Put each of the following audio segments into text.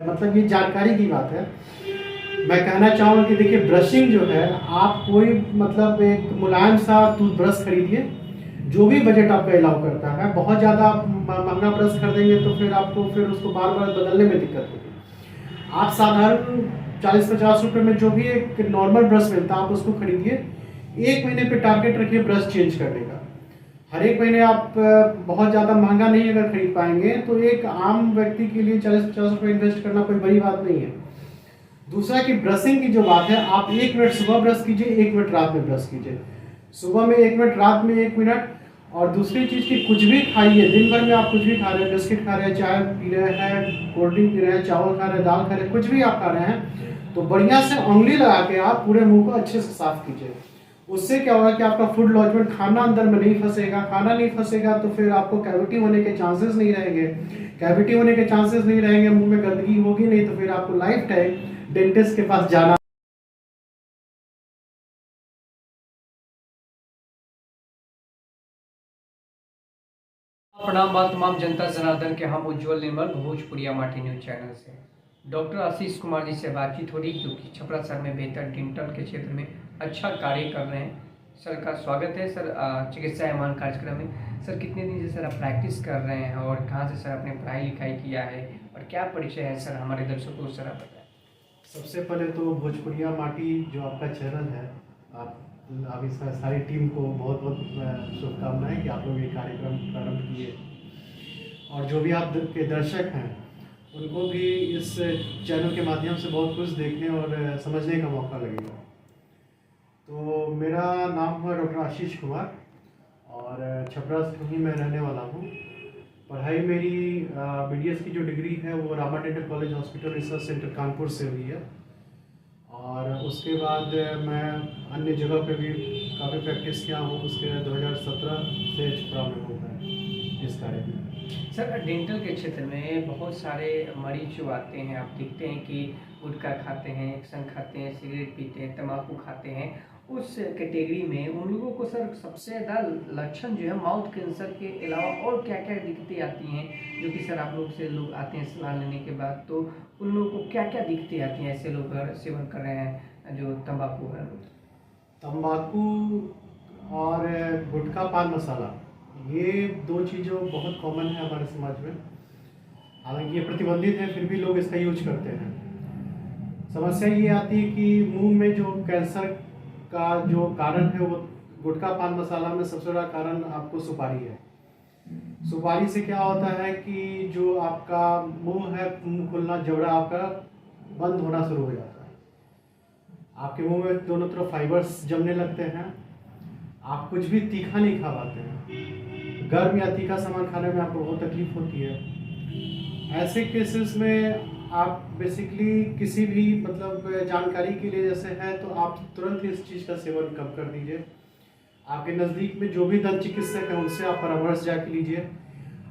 मतलब ये जानकारी की बात है। मैं कहना चाहूँगा कि देखिए ब्रशिंग जो है, आप कोई मतलब एक मुलायम सा टूथब्रश खरीदिए, जो भी बजट आपका अलाउ करता है। बहुत ज़्यादा आप महंगा ब्रश खरीदेंगे तो फिर आपको फिर उसको बार बार बदलने में दिक्कत होगी। आप साधारण 40-50 रुपये में जो भी एक नॉर्मल ब्रश मिलता है आप उसको खरीदिए। 1 महीने पे टारगेट रखिए ब्रश चेंज करने का। हर एक महीने आप बहुत ज़्यादा महंगा नहीं अगर खरीद पाएंगे तो एक आम व्यक्ति के लिए 40-50 रुपये इन्वेस्ट करना कोई बड़ी बात नहीं है। दूसरा कि ब्रशिंग की जो बात है, आप 1 मिनट सुबह ब्रश कीजिए, 1 मिनट रात में ब्रश कीजिए। सुबह में 1 मिनट, रात में 1 मिनट। और दूसरी चीज़ कि कुछ भी खाइए, दिन भर में आप कुछ भी खा रहे हैं, बिस्किट खा रहे हैं, चाय पी रहे हैं, कोल्ड ड्रिंक पी रहे हैं, चावल खा रहे हैं, दाल खा रहे हैं, कुछ भी आप खा रहे हैं तो बढ़िया से उंगली लगा के आप पूरे मुंह को अच्छे से साफ कीजिए। उससे क्या होगा कि आपका फूड लॉन्चमेंट, खाना अंदर में नहीं फंसेगा। खाना नहीं फंसेगा तो फिर आपको कैविटी होने के चांसेस नहीं रहेंगे। कैविटी होने के चांसेस नहीं रहेंगे, मुंह में गंदगी होगी नहीं, तो फिर आपको लाइफ टाइम डेंटिस्ट के पास जाना। प्रणाम बा तमाम जनता जनार्दन के। हम उज्जवल निर्मल भोजपुरिया माटी न्यूज चैनल से डॉक्टर आशीष कुमार जी से बातचीत हो रही, जो कि छपरा शहर में बेहतर डेंटल के क्षेत्र में अच्छा कार्य कर रहे हैं। सर का स्वागत है सर चिकित्सा एवं कार्यक्रम में। सर कितने दिन से सर आप प्रैक्टिस कर रहे हैं और कहाँ से सर आपने पढ़ाई लिखाई किया है और क्या परिचय है सर हमारे दर्शकों को सर आप बताएं। सबसे पहले तो भोजपुरिया माटी जो आपका चैनल है, आप इस सारी टीम को बहुत बहुत शुभकामनाएं कि आप लोग ये कार्यक्रम प्रारंभ किए। और जो भी आप के दर्शक हैं उनको भी इस चैनल के माध्यम से बहुत कुछ देखने और समझने का मौका लगेगा। तो मेरा नाम है डॉक्टर आशीष कुमार और छपरा से ही मैं रहने वाला हूँ। पढ़ाई मेरी BDS की जो डिग्री है वो Rama dental college hospital research centre Kanpur से हुई है। और उसके बाद मैं अन्य जगह पे भी काफ़ी प्रैक्टिस किया हूँ। उसके 2017 से छपरा में हूँ मैं इस कार्य में। सर डेंटल के क्षेत्र में बहुत सारे मरीज जो आते हैं, आप देखते हैं कि गुटखा खाते हैं, एक्सन खाते हैं, सिगरेट पीते हैं, तम्बाकू खाते हैं। उस कैटेगरी में उन लोगों को सर सबसे ज़्यादा लक्षण जो है माउथ कैंसर के अलावा और क्या क्या दिक्कतें आती हैं, जो कि सर आप लोग से लोग आते हैं सलाह लेने के बाद, तो उन लोगों को क्या क्या दिक्कतें आती हैं ऐसे लोग अगर सेवन कर रहे हैं जो तम्बाकू है। तंबाकू और गुटखा पान मसाला, ये दो चीज़ों बहुत कॉमन है हमारे समाज में। हालांकि ये प्रतिबंधित है फिर भी लोग इसका यूज करते हैं। समस्या ये आती है कि मुंह में जो कैंसर का जो कारण है वो गुटखा पान मसाला में सबसे बड़ा कारण आपको सुपारी है। सुपारी से क्या होता है कि जो आपका मुंह है, मुंह खुलना, जबड़ा आपका बंद होना शुरू हो जाता है। आपके मुंह में दोनों तरफ फाइबर्स जमने लगते हैं। आप कुछ भी तीखा नहीं खा पाते हैं। गर्म या तीखा सामान खाने में आपको बहुत तकलीफ होती है। ऐसे केसेस में आप बेसिकली किसी भी मतलब जानकारी के लिए जैसे है तो आप तुरंत इस चीज़ का सेवन कम कर दीजिए। आपके नज़दीक में जो भी दंत चिकित्सक है उनसे आप परामर्श जाके लीजिए।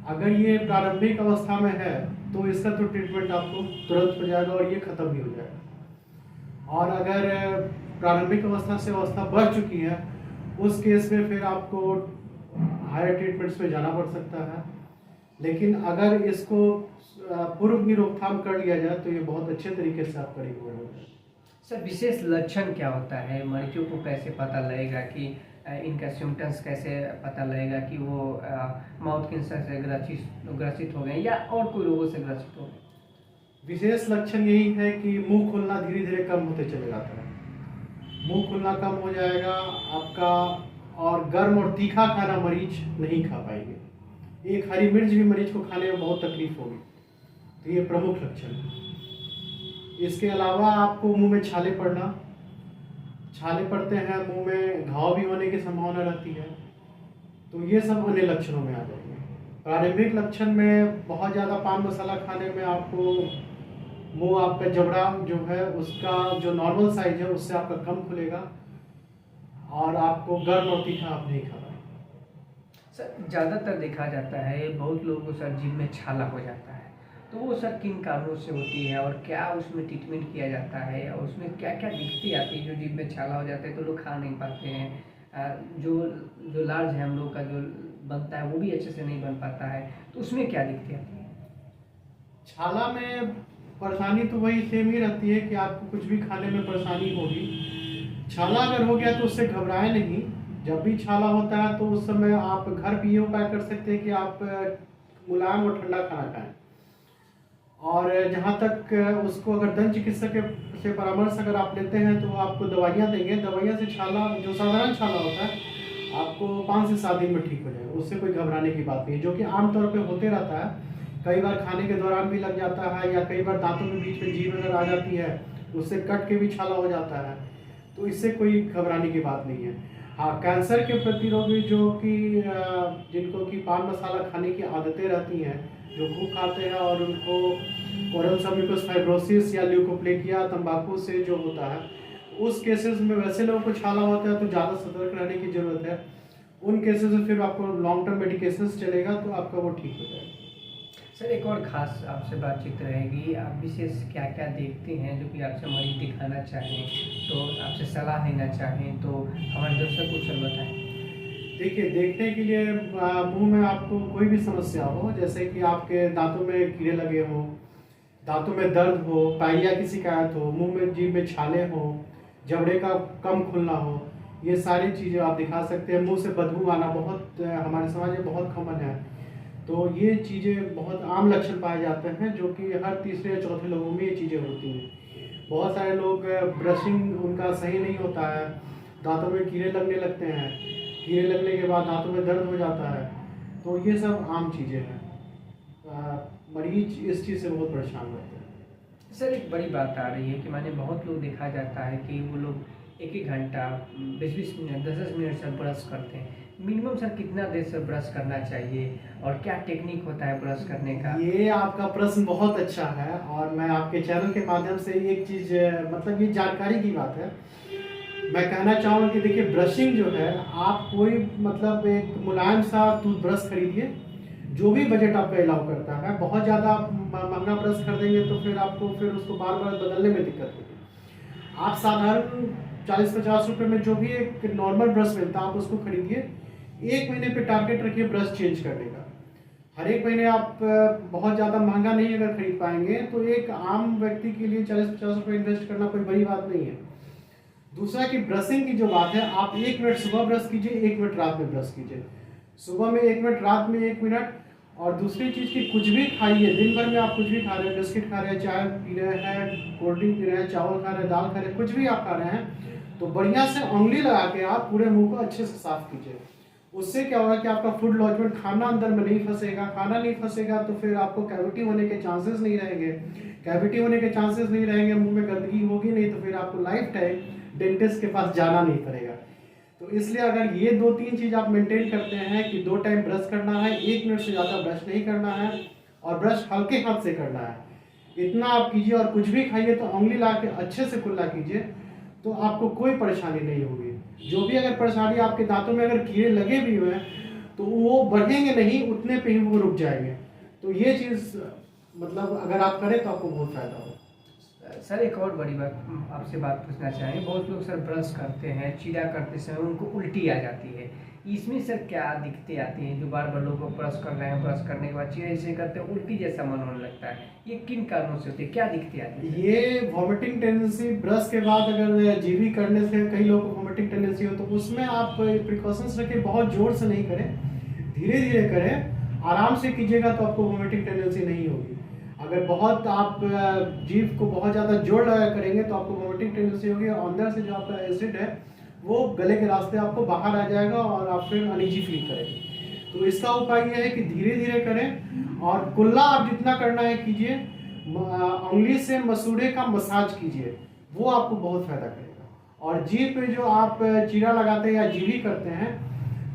अगर ये प्रारंभिक अवस्था में है तो इसका तो ट्रीटमेंट आपको तुरंत हो जाएगा और ये ख़त्म भी हो जाएगा। और अगर प्रारंभिक अवस्था से अवस्था बढ़ चुकी है उस केस में फिर आपको हायर ट्रीटमेंट्स में जाना पड़ सकता है। लेकिन अगर इसको पूर्व की रोकथाम कर लिया जाए तो ये बहुत अच्छे तरीके से आपका रिकवर हो जाए। सर विशेष लक्षण क्या होता है, मरीजों को कैसे पता लगेगा कि इनका सिम्टम्स कैसे पता लगेगा कि वो माउथ कैंसर से ग्रसित हो गए या और कोई रोगों से ग्रसित हो गए। विशेष लक्षण यही है कि मुंह खुलना धीरे धीरे कम होते चले जाता है। मुंह खुलना कम हो जाएगा आपका, और गर्म और तीखा खाना मरीज नहीं खा पाएंगे। एक हरी मिर्च भी मरीज को खाने में बहुत तकलीफ होगी। तो ये प्रमुख लक्षण है। इसके अलावा आपको मुंह में छाले पड़ना, छाले पड़ते हैं, मुंह में घाव भी होने की संभावना रहती है। तो ये सब अन्य लक्षणों में आ जाएंगे। प्रारंभिक लक्षण में बहुत ज़्यादा पान मसाला खाने में आपको मुंह, आपका जबड़ा जो है उसका जो नॉर्मल साइज है उससे आपका कम खुलेगा और आपको गर्म और तीखा आप नहीं खा पाएंगे। सर ज़्यादातर देखा जाता है बहुत लोगों को सर जीभ में छाला हो जाता है, तो वो सर किन कारणों से होती है और क्या उसमें ट्रीटमेंट किया जाता है और उसमें क्या क्या दिक्कतें आती है। जो जीभ में छाला हो जाता है तो लोग खा नहीं पाते हैं, जो जो लार्ज है हम लोग का जो बनता है वो भी अच्छे से नहीं बन पाता है, तो उसमें क्या दिक्कतें आती हैं। छाला में परेशानी तो वही सेम ही रहती है कि आपको कुछ भी खाने में परेशानी होगी। छाला अगर हो गया तो उससे घबराएं नहीं। जब भी छाला होता है तो उस समय आप घर पे ये उपाय कर सकते हैं कि आप मुलायम और ठंडा खाना खाएं। और जहाँ तक उसको अगर दंत चिकित्सक से परामर्श अगर आप लेते हैं तो आपको दवाइयाँ देंगे। दवाइयाँ से छाला, जो साधारण छाला होता है, आपको 5 से 7 दिन में ठीक हो जाएगा। उससे कोई घबराने की बात नहीं है, जो कि आमतौर पे होते रहता है। कई बार खाने के दौरान भी लग जाता है, या कई बार दांतों के बीच में जीभ अगर आ जाती है उससे कट के भी छाला हो जाता है। तो इससे कोई घबराने की बात नहीं है। हाँ, कैंसर के प्रतिरोगी जो कि जिनको कि पान मसाला खाने की आदतें रहती हैं, जो खूब खाते हैं और उनको कोरल सब्यूकस फाइब्रोसिस या ल्यूकोप्लेकिया तंबाकू से जो होता है, उस केसेस में वैसे लोगों को छाला होता है तो ज़्यादा सतर्क रहने की ज़रूरत है। उन केसेस में फिर आपको लॉन्ग टर्म मेडिकेशंस चलेगा तो आपका वो ठीक हो जाएगा। सर, एक और ख़ास आपसे बातचीत रहेगी। आप विशेष क्या क्या देखते हैं जो कि आपसे मरीज दिखाना चाहें, तो आपसे सलाह लेना चाहें तो हमारे दर्शक को सर बताएं। देखिए, देखने के लिए मुंह में आपको कोई भी समस्या हो, जैसे कि आपके दांतों में कीड़े लगे हों, दांतों में दर्द हो, पाइलिया की शिकायत हो, मुंह में जीभ में छाले हो, जबड़े का कम खुलना हो, ये सारी चीज़ें आप दिखा सकते हैं। मुंह से बदबू आना बहुत हमारे समाज में बहुत कॉमन है। तो ये चीज़ें बहुत आम लक्षण पाए जाते हैं, जो कि हर तीसरे या चौथे लोगों में ये चीज़ें होती हैं। बहुत सारे लोग ब्रशिंग उनका सही नहीं होता है, दांतों में कीड़े लगने लगते हैं, कीड़े लगने के बाद दांतों में दर्द हो जाता है। तो ये सब आम चीज़ें हैं। मरीज इस चीज़ से बहुत परेशान रहते हैं। सर, एक बड़ी बात आ रही है कि मैंने बहुत लोग देखा जाता है कि वो लोग 1-1 घंटा, 20-20 मिनट, 10-10 मिनट सर ब्रश करते हैं। मिनिमम सर कितना देर से ब्रश करना चाहिए और क्या टेक्निक होता है ब्रश करने का? ये आपका प्रश्न बहुत अच्छा है, और मैं आपके चैनल के माध्यम से एक चीज़, मतलब ये जानकारी की बात है, मैं कहना चाहूँगा कि देखिए, ब्रशिंग जो है, आप कोई मतलब एक मुलायम सा टूथब्रश खरीदिए, जो भी बजट आपका अलाउ करता है। बहुत ज़्यादा आप महंगा ब्रश खरीदेंगे तो फिर आपको उसको बार बार बदलने में दिक्कत होगी। आप साधारण 40-50 रुपये में जो भी एक नॉर्मल ब्रश मिलता है, आप उसको खरीदिए। 1 महीने पे टारगेट रखिए ब्रश चेंज करने का। हर एक महीने आप बहुत ज़्यादा महंगा नहीं अगर खरीद पाएंगे तो एक आम व्यक्ति के लिए 40-50 रुपये इन्वेस्ट करना कोई बड़ी बात नहीं है। दूसरा कि ब्रशिंग की जो बात है, आप 1 मिनट सुबह ब्रश कीजिए, 1 मिनट रात में ब्रश कीजिए। सुबह में 1 मिनट, रात में 1 मिनट। और दूसरी चीज़ की कुछ भी खाइए, दिन भर में आप कुछ भी खा रहे हैं, बिस्किट खा रहे हैं, चाय पी रहे हैं, कोल्ड ड्रिंक पी रहे हैं, चावल खा रहे हैं, दाल खा रहे हैं, कुछ भी आप खा रहे हैं, तो बढ़िया से उंगली लगा के आप पूरे मुंह को अच्छे से साफ कीजिए। उससे क्या होगा कि आपका फूड लॉन्चमेंट, खाना अंदर में नहीं फंसेगा। खाना नहीं फंसेगा तो फिर आपको कैविटी होने के चांसेस नहीं रहेंगे। कैविटी होने के चांसेस नहीं रहेंगे, मुंह में गंदगी होगी नहीं, तो फिर आपको लाइफ टाइम डेंटिस्ट के पास जाना नहीं पड़ेगा। तो इसलिए अगर ये 2-3 चीज़ आप मेंटेन करते हैं कि 2 टाइम ब्रश करना है, 1 मिनट से ज़्यादा ब्रश नहीं करना है, और ब्रश हल्के हाथ से करना है, इतना आप कीजिए। और कुछ भी खाइए तो उंगली ला के अच्छे से कुल्ला कीजिए, तो आपको कोई परेशानी नहीं होगी। जो भी अगर परेशानी, आपके दांतों में अगर कीड़े लगे भी हुए हैं तो वो बढ़ेंगे नहीं, उतने पे ही वो रुक जाएंगे। तो ये चीज़ मतलब अगर आप करें तो आपको बहुत फायदा होगा। सर, एक और बड़ी बात आपसे बात पूछना चाहें। बहुत लोग सर ब्रश करते हैं, चीरा करते समय उनको उल्टी आ जाती है। इसमें सर क्या दिक्कतें आती हैं जो बार बार लोग ब्रश कर रहे हैं, ब्रश करने के बाद चीरा ऐसे करते हैं, उल्टी जैसा मन होने लगता है, ये किन कारणों से होती है, क्या दिक्कतें आती है? ये वॉमिटिंग टेंडेंसी, ब्रश के बाद अगर जीभी करने से कई लोगों को वॉमिटिंग टेंडेंसी हो, तो उसमें आप प्रिकॉशंस रखें, बहुत जोर से नहीं करें, धीरे धीरे करें, आराम से कीजिएगा तो आपको वॉमिटिंग टेंडेंसी नहीं होगी। अगर बहुत आप जीभ को बहुत ज़्यादा जोर लगा करेंगे तो आपको वॉमिटिंग टेंडेंसी होगी, और अंदर से जो आपका एसिड है वो गले के रास्ते आपको बाहर आ जाएगा और आप फिर अनईजी फील करेंगे। तो इसका उपाय यह है कि धीरे धीरे करें, और कुल्ला आप जितना करना है कीजिए, उंगली से मसूड़े का मसाज कीजिए, वो आपको बहुत फायदा करेगा। और जीभ पे जो आप चीरा लगाते हैं या जीभी करते हैं,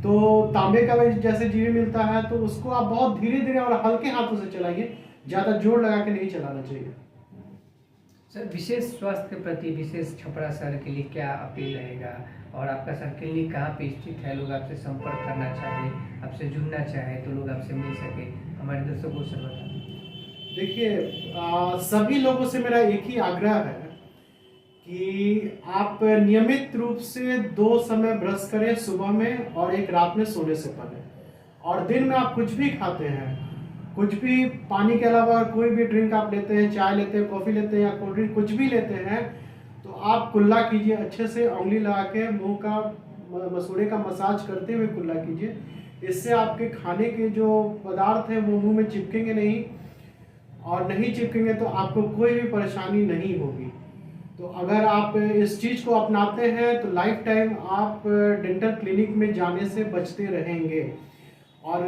तो तांबे का जैसे जीभी मिलता है, तो उसको आप बहुत धीरे धीरे और हल्के हाथों से चलाइए, ज़्यादा जोर लगा के नहीं चलाना चाहिए। सर, विशेष स्वास्थ्य के प्रति विशेष छपरा शहर के लिए क्या अपील रहेगा, और आपका सर क्लिनिक कहाँ पे स्थित है? लोग आपसे संपर्क करना चाहे, आपसे जुड़ना चाहे तो लोग आपसे मिल सके, हमारे दर्शकों को सर बता दें। देखिए, सभी लोगों से मेरा एक ही आग्रह है कि आप नियमित रूप से 2 समय ब्रश करें, सुबह में और एक रात में सोने से पहले। और दिन में आप कुछ भी खाते हैं, कुछ भी पानी के अलावा कोई भी ड्रिंक आप लेते हैं, चाय लेते हैं, कॉफ़ी लेते हैं या कोल्ड ड्रिंक कुछ भी लेते हैं, तो आप कुल्ला कीजिए, अच्छे से उंगली लगा के मुंह का मसूड़े का मसाज करते हुए कुल्ला कीजिए। इससे आपके खाने के जो पदार्थ हैं वो मुंह में चिपकेंगे नहीं, और नहीं चिपकेंगे तो आपको कोई भी परेशानी नहीं होगी। तो अगर आप इस चीज़ को अपनाते हैं तो लाइफ टाइम आप डेंटल क्लिनिक में जाने से बचते रहेंगे, और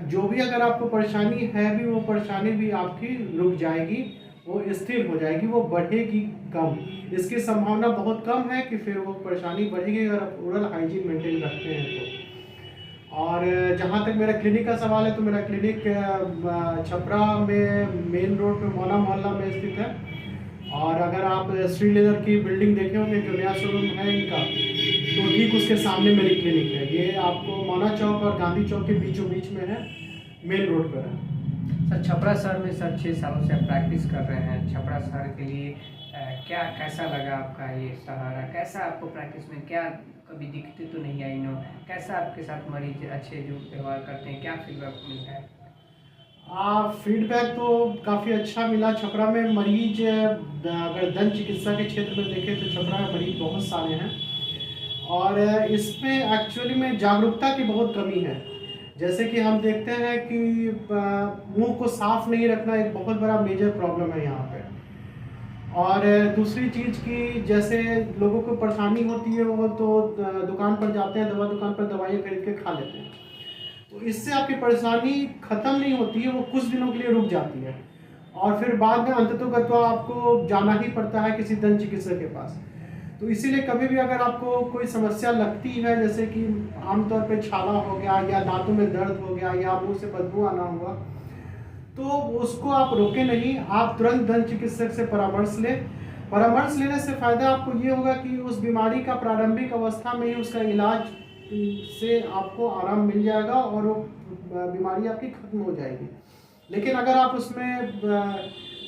जो भी अगर आपको परेशानी है भी, वो परेशानी भी आपकी रुक जाएगी, वो स्थिर हो जाएगी, वो बढ़ेगी कम। इसकी संभावना बहुत कम है कि फिर वो परेशानी बढ़ेगी अगर आप ओरल हाइजीन मेंटेन रखते हैं तो। और जहाँ तक मेरा क्लिनिक का सवाल है, तो मेरा क्लिनिक छपरा में मेन रोड पे मोना मोहल्ला में स्थित है। और अगर आप श्री लेदर की बिल्डिंग देखे होंगे जो नया शोरूम है इनका, तो ठीक उसके सामने मेरी क्लिनिक है। ये आपको मोना चौक और गांधी चौक के बीचों बीच में है, मेन रोड पर है। सर छपरा शहर में सर 6 सालों से आप प्रैक्टिस कर रहे हैं, छपरा शहर के लिए क्या कैसा लगा आपका ये शहर? कैसा आपको प्रैक्टिस में, क्या कभी दिक्कतें तो नहीं आई नो? कैसा आपके साथ मरीज अच्छे जो व्यवहार करते हैं, क्या फीडबैक मिलता है? फीडबैक तो काफ़ी अच्छा मिला। छपरा में मरीज, अगर दंत चिकित्सा के क्षेत्र में देखें तो छपरा में मरीज बहुत सारे हैं, और इसमें एक्चुअली में जागरूकता की बहुत कमी है। जैसे कि हम देखते हैं कि मुंह को साफ नहीं रखना एक बहुत बड़ा मेजर प्रॉब्लम है यहाँ पे। और दूसरी चीज़ की, जैसे लोगों को परेशानी होती है वो तो दुकान पर जाते हैं, दवा दुकान पर दवाइयाँ खरीद के खा लेते हैं, तो इससे आपकी परेशानी ख़त्म नहीं होती है, वो कुछ दिनों के लिए रुक जाती है, और फिर बाद में अंततोगत्वा आपको जाना ही पड़ता है किसी दंत चिकित्सक के पास। तो इसीलिए कभी भी अगर आपको कोई समस्या लगती है, जैसे कि आमतौर पे छाला हो गया या दांतों में दर्द हो गया या मुंह से बदबू आना हुआ, तो उसको आप रोके नहीं, आप तुरंत दंत चिकित्सक से परामर्श लें। परामर्श लेने से फ़ायदा आपको ये होगा कि उस बीमारी का प्रारंभिक अवस्था में ही उसका इलाज से आपको आराम मिल जाएगा और वो बीमारी आपकी खत्म हो जाएगी। लेकिन अगर आप उसमें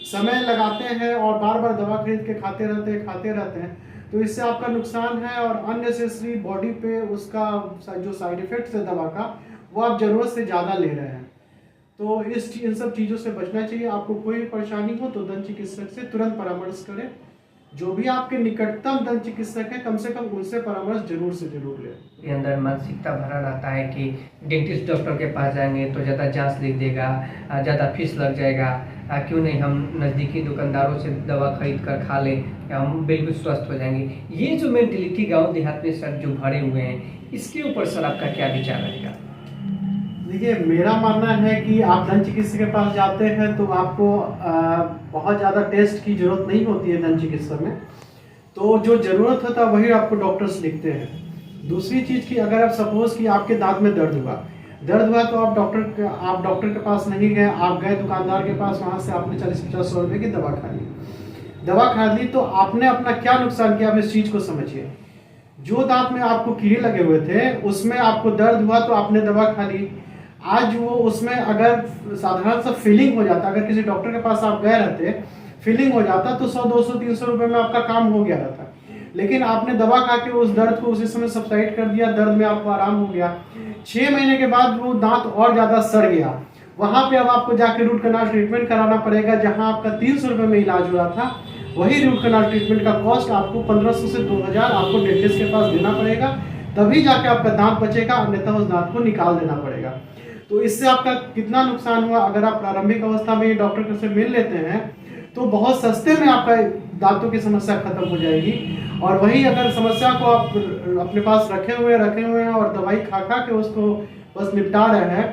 समय लगाते हैं और बार बार दवा खरीद के खाते रहते हैं, तो इससे आपका नुकसान है, और अननेसेसरी बॉडी पे उसका जो साइड इफेक्ट्स है दवा का, वो आप ज़रूरत से ज़्यादा ले रहे हैं। तो इन सब चीज़ों से बचना चाहिए। आपको कोई परेशानी हो तो दंत चिकित्सक से तुरंत परामर्श करें। जो भी आपके निकटतम दंत चिकित्सक है, कम से कम उनसे परामर्श जरूर से जरूर लें। के अंदर मानसिकता भरा रहता है कि डेंटिस्ट डॉक्टर के पास जाएंगे तो ज़्यादा जांच लिख देगा, ज़्यादा फीस लग जाएगा, क्यों नहीं हम नज़दीकी दुकानदारों से दवा खरीद कर खा लें, हम बिल्कुल स्वस्थ हो जाएंगे। ये जो मेंटेलिटी गाँव देहात में सर जो भरे हुए हैं, इसके ऊपर सर आपका क्या विचार रहेगा? देखिए, मेरा मानना है कि आप दंत चिकित्सक के पास जाते हैं तो आपको बहुत ज़्यादा टेस्ट की ज़रूरत नहीं होती है दंत चिकित्सा में, तो जो ज़रूरत होता है वही आपको डॉक्टर्स लिखते हैं। दूसरी चीज़ की, अगर आप सपोज़ कि आपके दांत में दर्द हुआ तो आप डॉक्टर के पास नहीं गए, आप गए दुकानदार के पास, वहाँ से आपने 40-50-100 रुपये की दवा खा ली, तो आपने अपना क्या नुकसान किया, आप इस चीज़ को समझिए। जो दांत में आपको कीड़े लगे हुए थे उसमें आपको दर्द हुआ तो आपने दवा खा ली, आज वो उसमें अगर साधारण सा फीलिंग हो जाता, अगर किसी डॉक्टर के पास आप गए रहते, फीलिंग हो जाता, तो 100-200-300 रुपये में आपका काम हो गया रहता। लेकिन आपने दवा खा के उस दर्द को उसी समय सबसाइड कर दिया, दर्द में आपको आराम हो गया। 6 महीने के बाद वो दांत और ज़्यादा सड़ गया, वहाँ पे अब आपको जाके रूट कनाल ट्रीटमेंट कराना पड़ेगा। जहाँ आपका 300 रुपये में इलाज हो रहा था, वही रूट कनाल ट्रीटमेंट का कॉस्ट आपको 1500 से 2000 आपको डेंटिस्ट के पास देना पड़ेगा, तभी जाके आपका दांत बचेगा, अन्यथा उस दांत को निकाल देना पड़ेगा। तो इससे आपका कितना नुकसान हुआ। अगर आप प्रारंभिक अवस्था में डॉक्टर से मिल लेते हैं तो बहुत सस्ते में आपका दांतों की समस्या खत्म हो जाएगी। और वही अगर समस्या को आप अपने पास रखे हुए हैं और दवाई खा के उसको बस निपटा रहे हैं,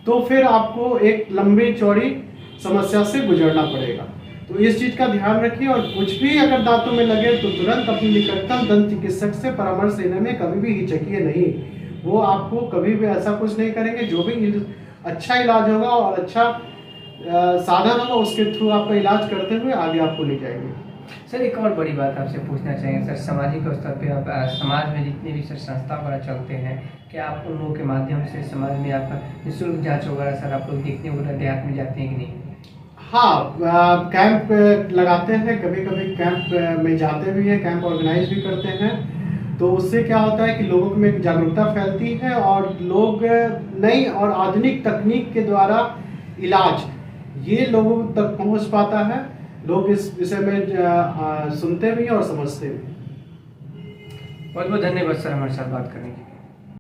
तो फिर आपको एक लंबी चौड़ी समस्या से गुजरना पड़ेगा। तो इस चीज़ का ध्यान रखिए, और कुछ भी अगर दांतों में लगे तो तुरंत अपने निकटतम दंत चिकित्सक से परामर्श लेने में कभी भी हिचकिए नहीं। वो आपको कभी भी ऐसा कुछ नहीं करेंगे। जो भी अच्छा इलाज होगा और अच्छा साधन होगा उसके थ्रू आपका इलाज करते हुए आगे आपको ले जाएंगे। सर एक और बड़ी बात आपसे पूछना चाहेंगे सर, सामाजिक स्तर पे आप समाज में जितने भी सर संस्था वगैरह चलते हैं, क्या आप उन लोगों के माध्यम से समाज में आपका निःशुल्क जाँच वगैरह सर आप लोग देखने वगैरह देहात में जाते हैं कि नहीं? हाँ, कैंप लगाते हैं, कभी कभी कैंप में जाते भी हैं, कैंप ऑर्गेनाइज भी करते हैं। तो उससे क्या होता है कि लोगों में एक जागरूकता फैलती है और लोग नई और आधुनिक तकनीक के द्वारा इलाज ये लोगों तक पहुंच पाता है, लोग इस विषय में सुनते भी हैं और समझते भी हैं। बहुत बहुत धन्यवाद सर हमारे साथ बात करने के लिए।